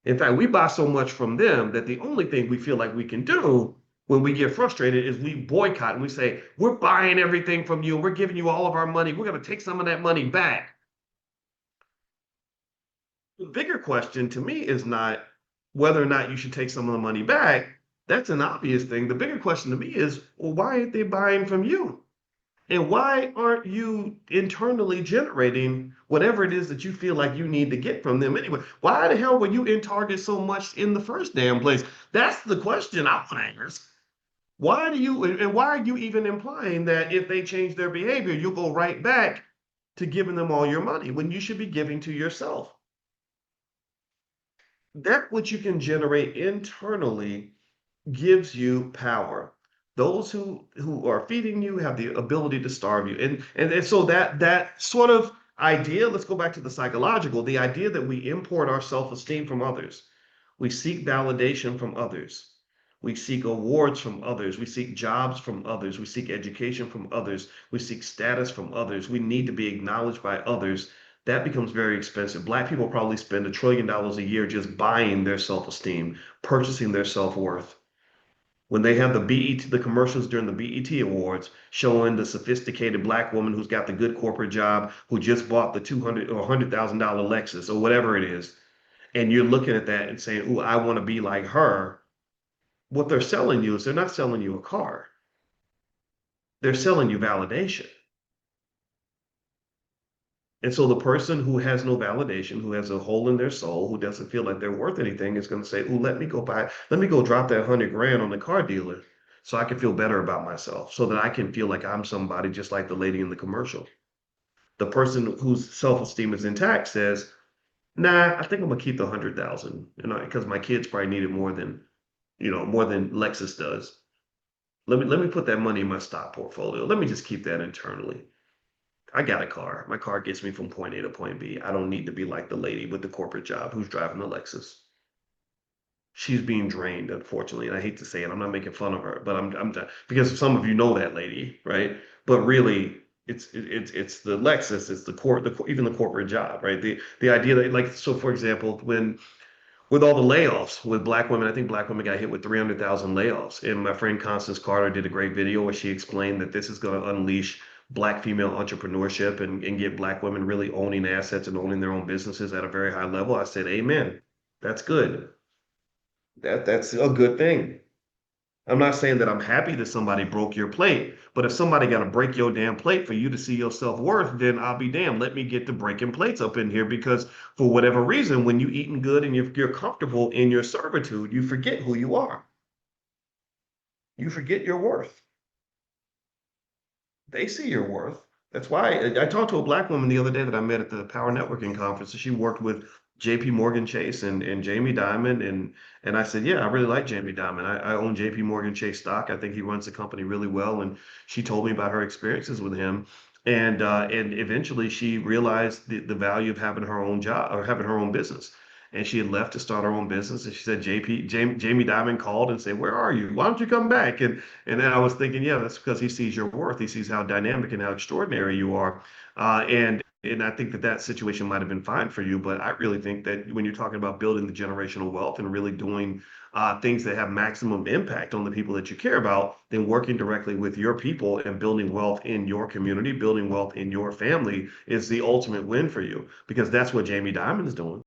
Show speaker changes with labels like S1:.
S1: In fact, we buy so much from them that the only thing we feel like we can do when we get frustrated is we boycott and we say, we're buying everything from you. We're giving you all of our money. We're going to take some of that money back. The bigger question to me is not whether or not you should take some of the money back. That's an obvious thing. The bigger question to me is, well, why aren't they buying from you? And why aren't you internally generating whatever it is that you feel like you need to get from them anyway? Why the hell were you in Target so much in the first damn place? That's the question I want to ask. Why do you, and why are you even implying that if they change their behavior, you'll go right back to giving them all your money when you should be giving to yourself? That what you can generate internally gives you power. Those who are feeding you have the ability to starve you. And so that sort of idea, let's go back to the psychological, the idea that we import our self-esteem from others. We seek validation from others. We seek awards from others. We seek jobs from others. We seek education from others. We seek status from others. We need to be acknowledged by others. That becomes very expensive. Black people probably spend $1 trillion a year just buying their self-esteem, purchasing their self-worth when they have the BET, the commercials during the BET Awards showing the sophisticated black woman who's got the good corporate job, who just bought the 200 or $100,000 Lexus or whatever it is, and you're looking at that and saying, "Ooh, I want to be like her." What they're selling you is they're not selling you a car. They're selling you validation. And so the person who has no validation, who has a hole in their soul, who doesn't feel like they're worth anything, is going to say, "Ooh, let me go drop that 100 grand on the car dealer so I can feel better about myself, so that I can feel like I'm somebody just like the lady in the commercial." The person whose self-esteem is intact says, "Nah, I think I'm gonna keep the 100,000, because my kids probably need it more than Lexus does. Let me put that money in my stock portfolio. Let me just keep that internally. I got a car. My car gets me from point A to point B. I don't need to be like the lady with the corporate job who's driving the Lexus." She's being drained, unfortunately. And I hate to say it. I'm not making fun of her, but because some of you know that lady, right? But really, it's the Lexus, it's even the corporate job, right? The idea that, like, so for example, when with all the layoffs with black women, I think black women got hit with 300,000 layoffs. And my friend Constance Carter did a great video where she explained that this is going to unleash black female entrepreneurship and get black women really owning assets and owning their own businesses at a very high level. I said, amen. That's good. That's a good thing. I'm not saying that I'm happy that somebody broke your plate, but if somebody got to break your damn plate for you to see your self-worth, then I'll be damned. Let me get the breaking plates up in here because for whatever reason, when you eating good and you're comfortable in your servitude, you forget who you are. You forget your worth. They see your worth. That's why I talked to a black woman the other day that I met at the Power Networking Conference. She worked with JP Morgan Chase and Jamie Dimon. And I said, yeah, I really like Jamie Dimon. I own JP Morgan Chase stock. I think he runs the company really well. And she told me about her experiences with him. And eventually she realized the value of having her own job or having her own business. And she had left to start her own business. And she said, Jamie Dimon called and said, "Where are you? Why don't you come back?" And then I was thinking, yeah, that's because he sees your worth. He sees how dynamic and how extraordinary you are. And I think that that situation might have been fine for you. But I really think that when you're talking about building the generational wealth and really doing things that have maximum impact on the people that you care about, then working directly with your people and building wealth in your community, building wealth in your family is the ultimate win for you because that's what Jamie Dimon is doing.